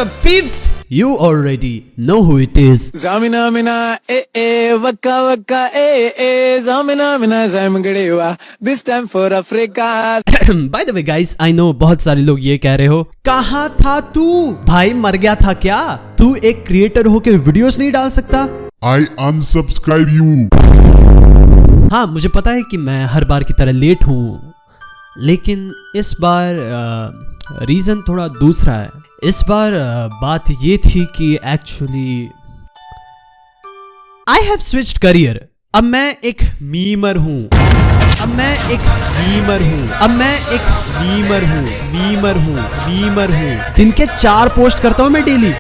up, peeps? You already know who it is. Zamina mina waka waka zamina mina zamgadewa. This time for Africa. By the way guys, I know बहुत सारे लोग ये कह रहे हो, कहाँ था तू भाई, मर गया था क्या? तू एक क्रिएटर हो के वीडियोस नहीं डाल सकता? I unsubscribe you. हाँ, मुझे पता है कि मैं हर बार की तरह लेट हूँ, लेकिन इस बार रीजन थोड़ा दूसरा है। इस बार बात ये थी कि actually I have switched career. अब मैं एक मीमर हूँ। दिन के 4 पोस्ट करता हूँ मैं डेली।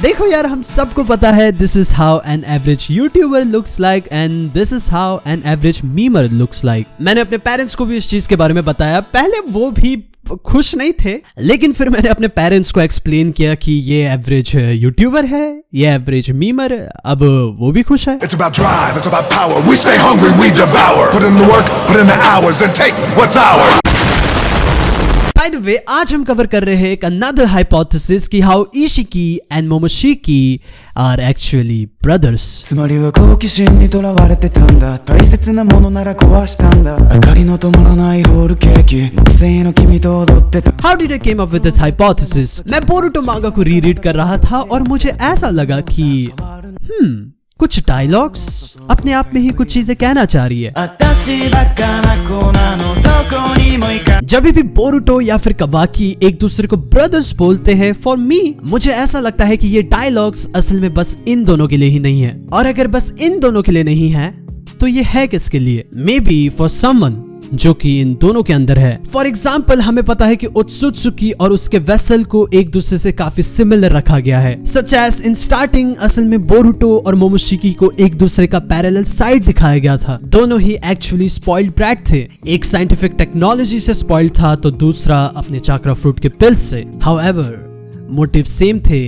देखो यार, हम सबको पता है this is how an average YouTuber looks like and this is how an average memer looks like. मैंने अपने पेरेंट्स को भी इस चीज के बारे में बताया। पहले वो भी खुश नहीं थे, लेकिन फिर मैंने अपने पेरेंट्स को एक्सप्लेन किया कि ये एवरेज यूट्यूबर है, ये एवरेज मीमर, अब वो भी खुश है। It's about drive, it's about power. We stay hungry, we devour. Put in the work, put in the hours and take what's ours. By the way, आज हम कवर कर रहे हैं एक another hypothesis कि how Ishiki and Momoshiki are actually brothers. つまりは好奇心にとらわれてたんだ。大切なものなら壊したんだ。明かりの灯らないホールケーキ。木製の君と踊ってた。How did I came up with this hypothesis? मैं Boruto मांगा को रीरीड कर रहा था और मुझे ऐसा लगा कि कुछ डायलॉग्स अपने आप में ही कुछ चीजें कहना चाह रही है। जब भी बोरुटो या फिर कवाकी एक दूसरे को ब्रदर्स बोलते हैं, फॉर मी मुझे ऐसा लगता है कि ये डायलॉग्स असल में बस इन दोनों के लिए ही नहीं है। और अगर बस इन दोनों के लिए नहीं है तो ये है किसके लिए? मे बी फॉर समवन जो कि इन दोनों के अंदर है। फॉर एग्जाम्पल, हमें पता है कि ओत्सुत्सुकी और उसके वेसल को एक दूसरे से काफी सिमिलर रखा गया है। सच एज इन स्टार्टिंग असल में बोरुटो और मोमोशिकी को एक दूसरे का पैरेलल साइड दिखाया गया था। दोनों ही एक्चुअली स्पॉइल्ड ब्रैट थे। एक साइंटिफिक टेक्नोलॉजी से स्पॉइल्ड था तो दूसरा अपने चाक्रा फ्रूट के पिल्स से। हाउएवर मोटिव सेम थे,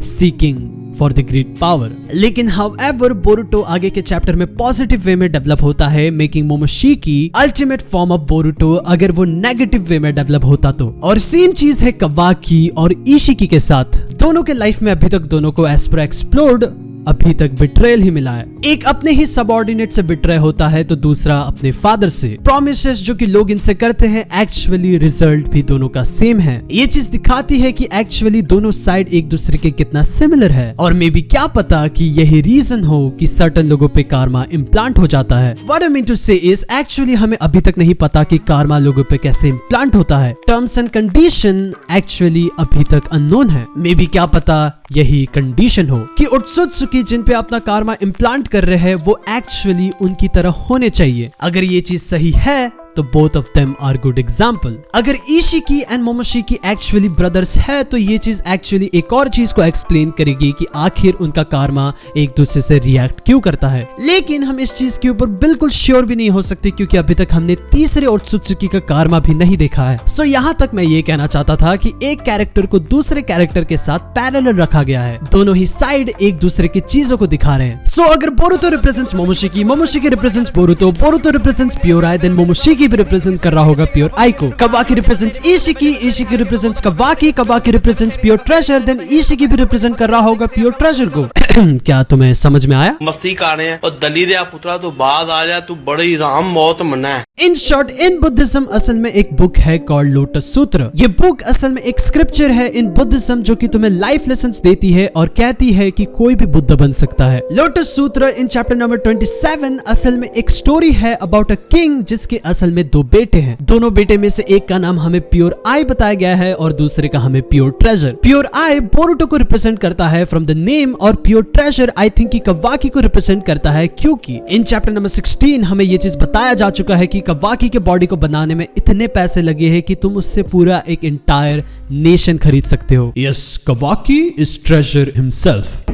seeking for the great power. लेकिन हाउएवर बोरुटो आगे के चैप्टर में पॉजिटिव वे में डेवलप होता है, making Momoshiki ultimate form of Boruto अगर वो नेगेटिव वे में डेवलप होता तो। और सेम चीज है कवाकी और इशिकी के साथ। दोनों के लाइफ में अभी तक दोनों को एज पर एक्सप्लोर्ड अभी तक बिट्रेयल ही मिला है। एक अपने ही सबऑर्डिनेट से बिट्रे होता है तो दूसरा अपने फादर से। प्रोमिसेस जो कि लोग इनसे करते हैं, एक्चुअली रिजल्ट भी दोनों का सेम है। ये चीज दिखाती है कि एक्चुअली दोनों साइड एक दूसरे के कितना सिमिलर है। और मे बी क्या पता कि यही रीजन हो कि सर्टेन लोगों पे कार्मा इम्प्लांट हो जाता है। व्हाट आई मीन टू से इज एक्चुअली हमें अभी तक नहीं पता कि कार्मा लोगों पे कैसे इम्प्लांट होता है। टर्म्स एंड कंडीशन एक्चुअली अभी तक अननोन है। मे बी क्या पता यही कंडीशन हो कि ओत्सुत्सुकी जिन पे अपना कार्मा इम्प्लांट कर रहे हैं वो एक्चुअली उनकी तरह होने चाहिए। अगर ये चीज सही है तो both of them are good example. अगर Ishiki and Momoshiki actually brothers है तो ये चीज एक्चुअली एक और चीज को एक्सप्लेन करेगी कि आखिर उनका कार्मा एक दूसरे से रिएक्ट क्यों करता है। लेकिन हम इस चीज के ऊपर बिल्कुल श्योर भी नहीं हो सकते क्योंकि अभी तक हमने तीसरे ओत्सुत्सुकी का कार्मा भी नहीं देखा है। सो यहाँ तक मैं ये कहना चाहता था कि एक कैरेक्टर को दूसरे कैरेक्टर के साथ पैरेलल रखा गया है। दोनों ही साइड एक दूसरे की चीजों को दिखा रहे हैं। सो अगर Boruto represents Momoshiki, Momoshiki represents Boruto, Boruto represents pure eye, then Momoshiki भी रिप्रेजेंट कर रहा होगा प्योर आई को। Kawaki represents Ishiki, Ishiki represents Kawaki, Kawaki represents pure treasure, then Ishiki भी रिप्रेजेंट कर रहा होगा प्योर ट्रेजर को। क्या तुम्हें समझ में आया? मस्ती कर रहे हैं और दली दे पुत्रा तू बाद आ जा, तू बड़ी राम मौत मना है। इन शॉर्ट, इन बुद्धिज्म असल में एक बुक है कॉल्ड लोटस सूत्र। ये बुक असल में एक स्क्रिप्चर है इन बुद्धिज्म जो कि तुम्हें लाइफ लेसन्स देती है और कहती है कि कोई भी बुद्ध बन सकता है। लोटस सूत्र इन चैप्टर नंबर 27 असल में एक स्टोरी है अबाउट अ किंग जिसके असल में 2 बेटे हैं। दोनों बेटे में से एक का नाम हमें प्योर आई बताया गया है और दूसरे का हमें प्योर ट्रेजर। प्योर आई बोरुटो को रिप्रेजेंट करता है फ्रॉम द नेम और प्योर ट्रेजर आई थिंक कि कवाकी को रिप्रेजेंट करता है क्योंकि इन चैप्टर नंबर 16 हमें ये चीज बताया जा चुका है कि कवाकी के बॉडी को बनाने में इतने पैसे लगे हैं कि तुम उससे पूरा एक एंटायर नेशन खरीद सकते हो। Yes, Kawaki is treasure himself.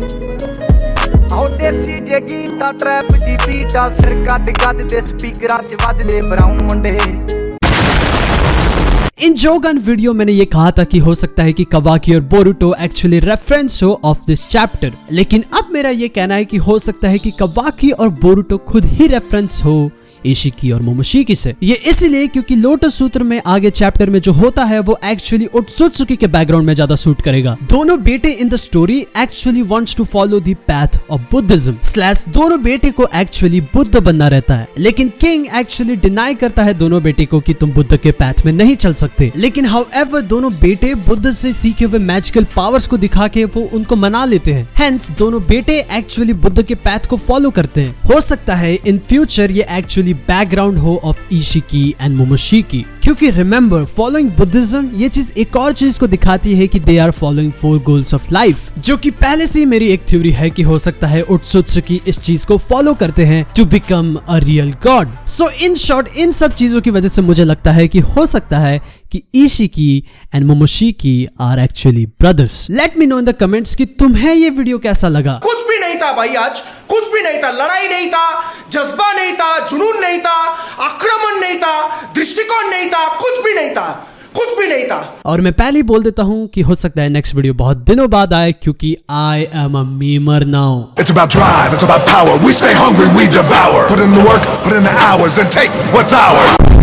इन जोगन वीडियो मैंने ये कहा था कि हो सकता है कि कवाकी और बोरुटो एक्चुअली रेफरेंस हो ऑफ दिस चैप्टर, लेकिन अब मेरा ये कहना है कि हो सकता है कि कवाकी और बोरुटो खुद ही रेफरेंस हो इशिकी और मोमोशिकी से। ये इसीलिए क्योंकि लोटस सूत्र में आगे चैप्टर में जो होता है वो एक्चुअली ओत्सुत्सुकी के बैकग्राउंड में ज्यादा सूट करेगा। दोनों बेटे in the story actually wants to follow the path of Buddhism slash दोनों बेटे को एक्चुअली बुद्ध बनना रहता है, लेकिन किंग एक्चुअली डिनाई करता है दोनों बेटे को कि तुम बुद्ध के पाथ में नहीं चल सकते। लेकिन हाउएवर दोनों बेटे बुद्ध से सीखे हुए मैजिकल पावर्स को दिखा के वो उनको मना लेते हैं। हेंस दोनों बेटे एक्चुअली बुद्ध के पाथ को फॉलो करते हैं। हो सकता है इन फ्यूचर ये एक्चुअली बैकग्राउंड हो ऑफ इशिकी एंड मोमोशिकी, क्योंकि रिमेंबर फॉलोइंग बुद्धिज्म ये चीज एक और चीज को दिखाती है कि they are following 4 goals of life, जो कि पहले से ही मेरी एक थ्योरी है कि हो सकता है ओत्सुत्सुकी इस चीज को फॉलो करते हैं to become a real god. So in short इन सब चीजों की वजह से मुझे लगता है कि हो सकता है कि Ishiki and Momoshiki are actually brothers. Let me know in the comments कि तुम्हें ये वीडियो कैसा लगा। कुछ भी नहीं था भाई, आज कुछ भी नहीं था, लड़ाई नहीं था, जज्बा नहीं था, जुनून नहीं था, आक्रमण नहीं था, दृष्टिकोण नहीं था, कुछ भी नहीं था, कुछ भी नहीं था। और मैं पहले ही बोल देता हूँ कि हो सकता है नेक्स्ट वीडियो बहुत दिनों बाद आए, क्योंकि I am a memer now. It's about drive, it's about power. We stay hungry, we devour. Put in the work, put in the hours, and take what's ours.